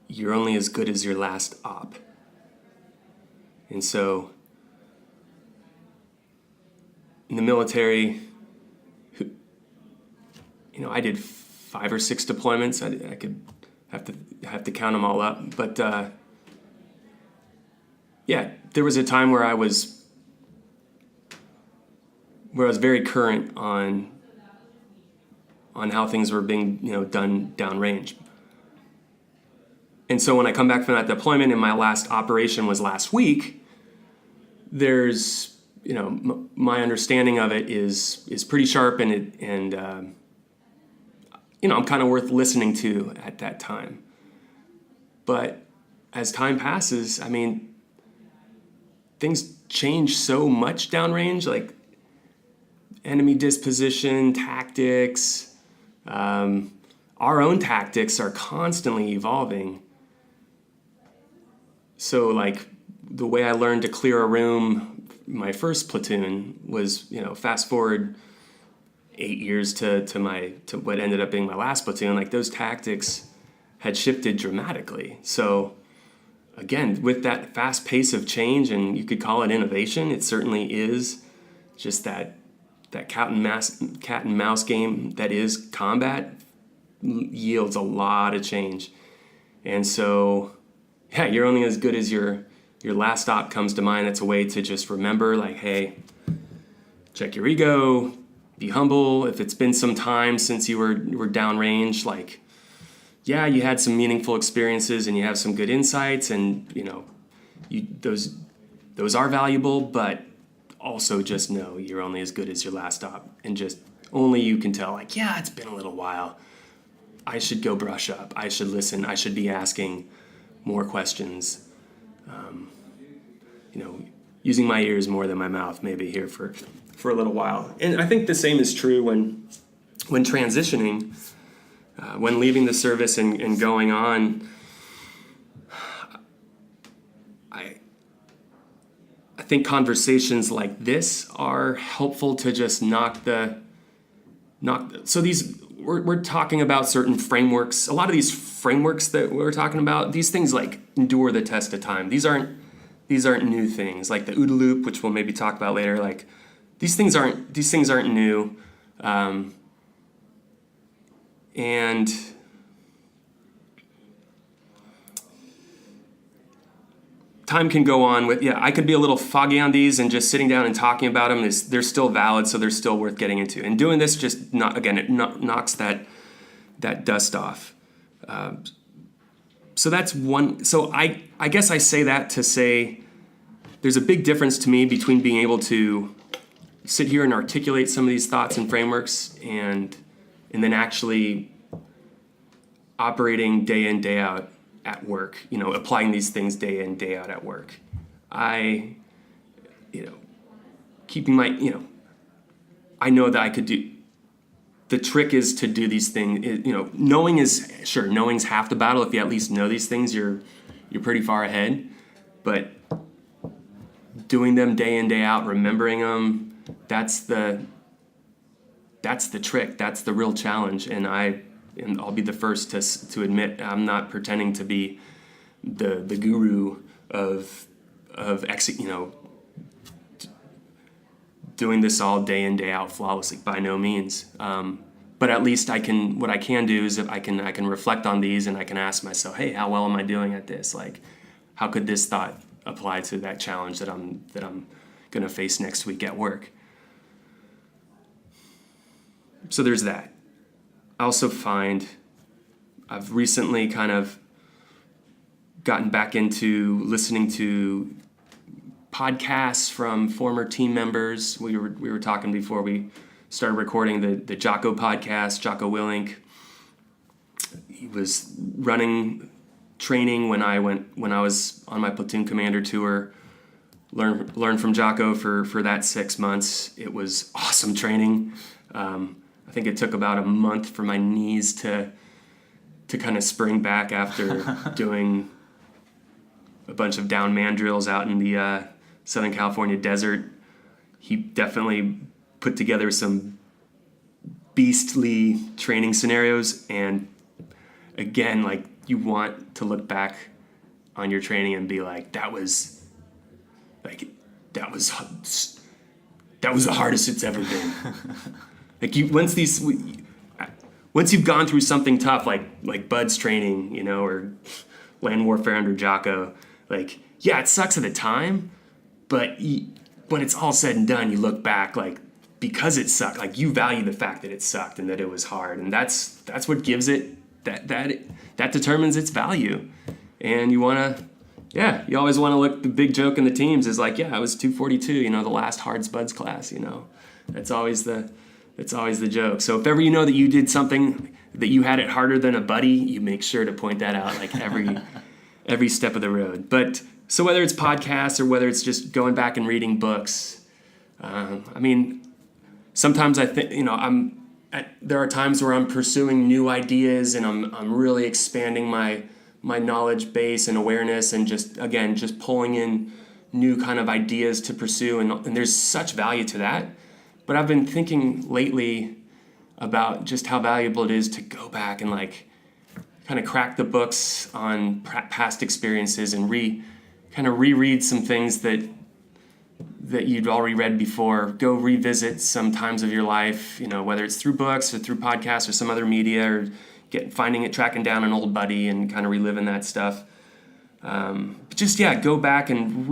you're only as good as your last op. And so in the military, I did 5 or 6 deployments. I could have to count them all up. But there was a time where I was very current on how things were being done downrange. And so when I come back from that deployment and my last operation was last week, there's my understanding of it is pretty sharp, and I'm kind of worth listening to at that time. But as time passes, I mean, things change so much downrange, like enemy disposition, tactics. Our own tactics are constantly evolving. So like the way I learned to clear a room, my first platoon was, fast forward 8 years to what ended up being my last platoon, like those tactics had shifted dramatically. So again, with that fast pace of change, and you could call it innovation, it certainly is just that cat and mouse game that is combat yields a lot of change. And so, you're only as good as your last op comes to mind. It's a way to just remember, like, hey, check your ego, be humble. If it's been some time since you were downrange, like, you had some meaningful experiences and you have some good insights, and those are valuable, but also just know you're only as good as your last op, and just only you can tell, like, it's been a little while. I should go brush up. I should listen. I should be asking more questions. Using my ears more than my mouth, maybe here for a little while. And I think the same is true when transitioning, when leaving the service and going on. I think conversations like this are helpful to just we're talking about certain frameworks. A lot of these frameworks that we're talking about, these things like endure the test of time. These aren't new things, like the OODA loop, which we'll maybe talk about later. Like these things aren't new, and time can go on with, I could be a little foggy on these, and just sitting down and talking about them they're still valid, so they're still worth getting into. And doing this just knocks that dust off. So that's one. So I guess I say that to say there's a big difference to me between being able to sit here and articulate some of these thoughts and frameworks and then actually operating day in, day out at work, applying these things day in, day out at work. Keeping my, I know that I could do. The trick is to do these things. Knowing's half the battle. If you at least know these things, you're pretty far ahead. But doing them day in, day out, remembering them, that's the trick. That's the real challenge. And I'll be the first to admit I'm not pretending to be the guru of doing this all day in, day out flawlessly, by no means. But at least what I can do is if I can reflect on these, and I can ask myself, hey, how well am I doing at this? Like, how could this thought apply to that challenge that I'm going to face next week at work? So there's that. I also find I've recently kind of gotten back into listening to podcasts from former team members. We were talking before we started recording the Jocko Podcast, Jocko Willink. He was running training when I was on my platoon commander tour. Learned from Jocko for that 6 months. It was awesome training. I think it took about a month for my knees to kind of spring back after doing a bunch of down man drills out in the Southern California desert. He definitely put together some beastly training scenarios, and again, like you want to look back on your training and be like, that was the hardest it's ever been. Like once you've gone through something tough, like Bud's training, you know, or land warfare under Jocko, like, yeah, it sucks at the time, but when it's all said and done, you look back, like, because it sucked, like, you value the fact that it sucked and that it was hard, and that's what gives it that determines its value. And you always want to look. The big joke in the teams is like, yeah, I was 242, you know, the last Hards Buds class, you know, that's always the joke. So if ever you know that you did something that you had it harder than a buddy, you make sure to point that out, like, every step of the road. But so whether it's podcasts or whether it's just going back and reading books, I mean, sometimes I think, you know, there are times where I'm pursuing new ideas and I'm really expanding my knowledge base and awareness, and just pulling in new kind of ideas to pursue, and there's such value to that. But I've been thinking lately about just how valuable it is to go back and, like, kind of crack the books on past experiences and reread some things that you'd already read before. Go revisit some times of your life, you know, whether it's through books or through podcasts or some other media, or tracking down an old buddy and kind of reliving that stuff. Go back and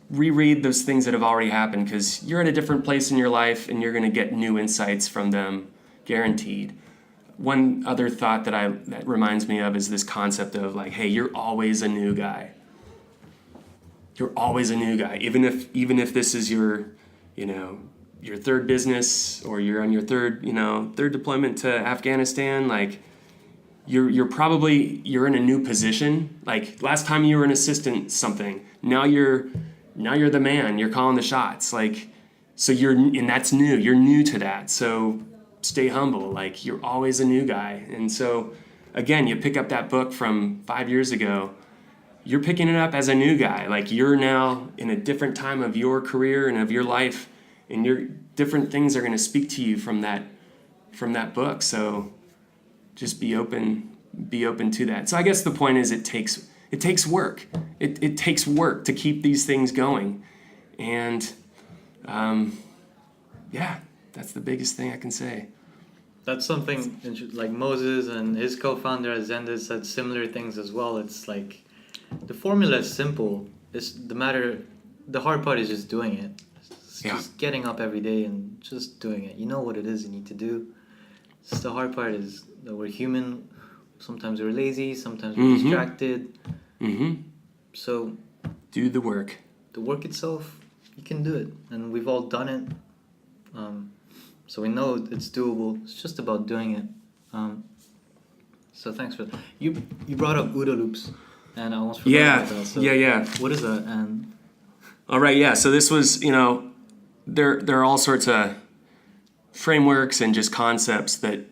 reread those things that have already happened, because you're in a different place in your life and you're going to get new insights from them, guaranteed. One other thought that reminds me of is this concept of, like, hey, you're always a new guy. You're always a new guy, even if this is your third business, or you're on your third deployment to Afghanistan. Like, you're in a new position. Like, last time you were an assistant something, now you're the man. You're calling the shots. Like, so and that's new. You're new to that. So stay humble. Like, you're always a new guy. And so, again, you pick up that book from 5 years ago. You're picking it up as a new guy. Like, you're now in a different time of your career and of your life, and your different things are going to speak to you from that book. So just be open to that. So I guess the point is, it takes work. It takes work to keep these things going. And that's the biggest thing I can say. That's something like Moses and his co-founder at Zendesk said similar things as well. It's like, the formula is simple. The hard part is just doing it. Just getting up every day and just doing it. You know what it is you need to do. Just the hard part is that we're human. Sometimes we're lazy. Sometimes we're distracted. Mm-hmm. So do the work. The work itself, you can do it. And we've all done it. So we know it's doable. It's just about doing it. So thanks for that. You brought up OODA loops. And I almost forgot about that. So what is that? And all right, yeah. So this was, you know, there are all sorts of frameworks and just concepts that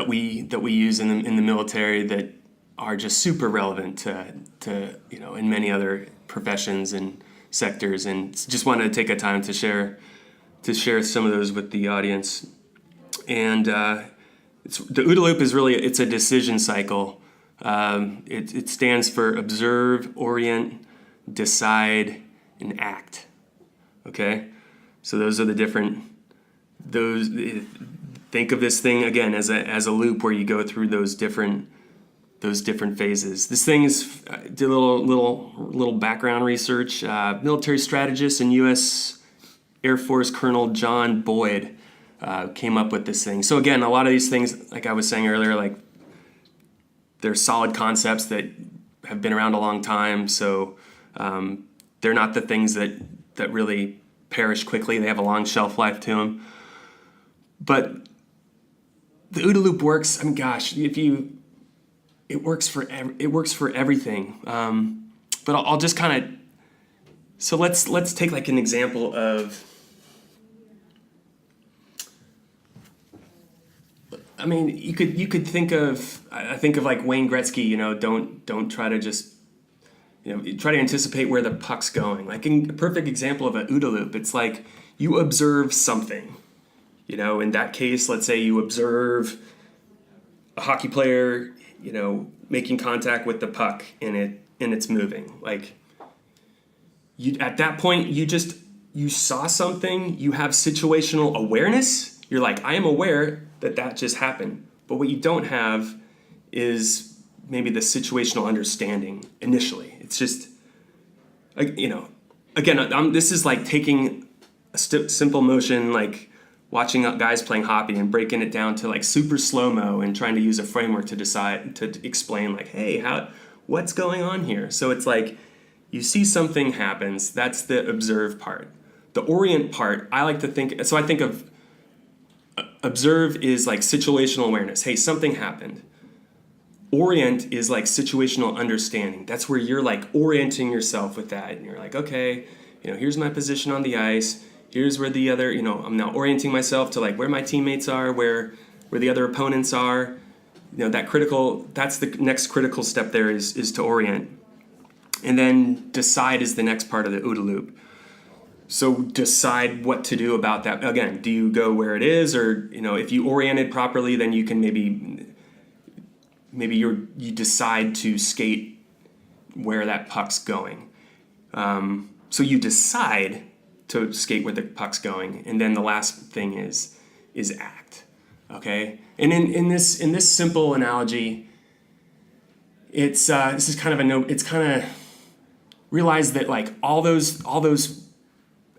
we use in the military that are just super relevant to you know, in many other professions and sectors, and just wanted to take a time to share some of those with the audience. And the OODA loop is really, it's a decision cycle. It stands for observe, orient, decide, and act. Okay? So those are think of this thing again as a loop where you go through those different phases. This thing did a little background research. Military strategist and U.S. Air Force Colonel John Boyd came up with this thing. So again, a lot of these things, like I was saying earlier, like, they're solid concepts that have been around a long time. So they're not the things that really perish quickly. They have a long shelf life to them. But the OODA loop works. I mean, gosh, it works for everything. But I'll just kind of. So let's take like an example of. I mean, you could think of. I think of like Wayne Gretzky. You know, don't try to just. You know, try to anticipate where the puck's going. Like, a perfect example of an OODA loop. It's like you observe something. You know, in that case, let's say you observe a hockey player, making contact with the puck and it's moving. Like, you at that point, you saw something, you have situational awareness. You're like, I am aware that just happened. But what you don't have is maybe the situational understanding initially. It's just, again, this is like taking a simple motion, like watching guys playing hockey and breaking it down to like super slow-mo and trying to use a framework to explain like, hey, what's going on here? So it's like, you see something happens, that's the observe part. The orient part, I think of observe is like situational awareness. Hey, something happened. Orient is like situational understanding. That's where you're like orienting yourself with that. And you're like, okay, here's my position on the ice. Here's where the other, I'm now orienting myself to like where my teammates are, where the other opponents are. That's the next critical step there is to orient. And then decide is the next part of the OODA loop. So decide what to do about that. Again, do you go where it is, or if you oriented properly, then you can maybe you decide to skate where that puck's going. So you decide to skate where the puck's going, and then the last thing is act. Okay, and in this simple analogy, this is kind of it's kind of realize that like all those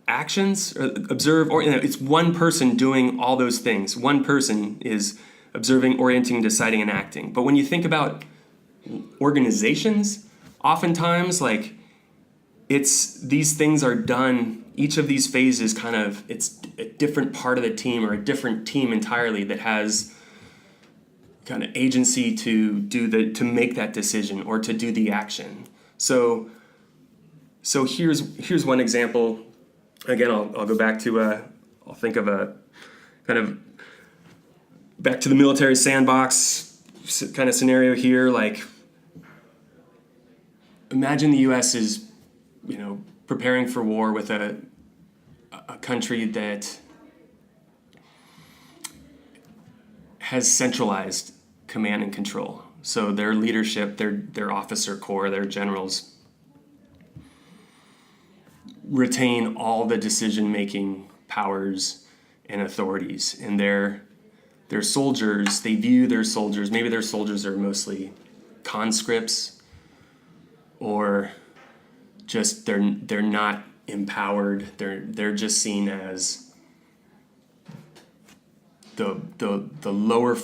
actions, or observe, or it's one person doing all those things. One person is observing, orienting, deciding, and acting. But when you think about organizations, oftentimes like these things are done. Each of these phases it's a different part of the team or a different team entirely that has kind of agency to make that decision or to do the action. So here's one example. Again, I'll go back to I'll think of a kind of back to the military sandbox kind of scenario here. Like, imagine the U.S. is preparing for war with a country that has centralized command and control. So their leadership, their officer corps, their generals retain all the decision-making powers and authorities, and their soldiers, they view their soldiers, maybe their soldiers are mostly conscripts, or just they're not empowered. They're just seen as the lower,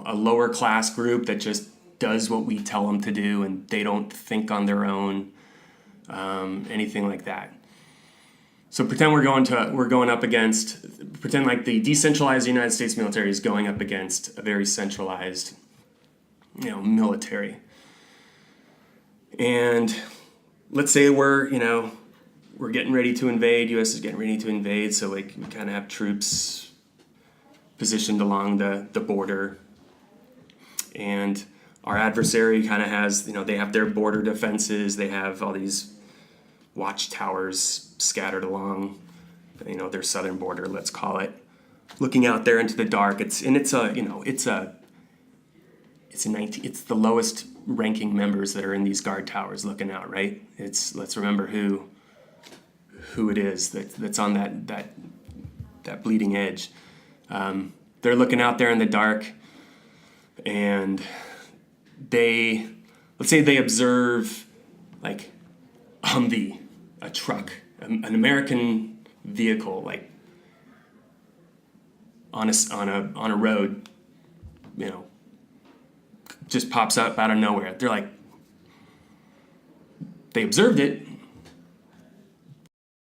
a lower class group that just does what we tell them to do, and they don't think on their own, anything like that. So pretend pretend like the decentralized United States military is going up against a very centralized, military. And let's say we're getting ready to invade. U.S. is getting ready to invade, so we kind of have troops positioned along the border. And our adversary kind of has, they have their border defenses. They have all these watchtowers scattered along, their southern border, let's call it, looking out there into the dark. It's the lowest ranking members that are in these guard towers looking out, right? Let's remember who it is that's on that bleeding edge. They're looking out there in the dark, and let's say they observe like Humvee, a truck, an American vehicle, like on a road, just pops up out of nowhere. They're like, they observed it,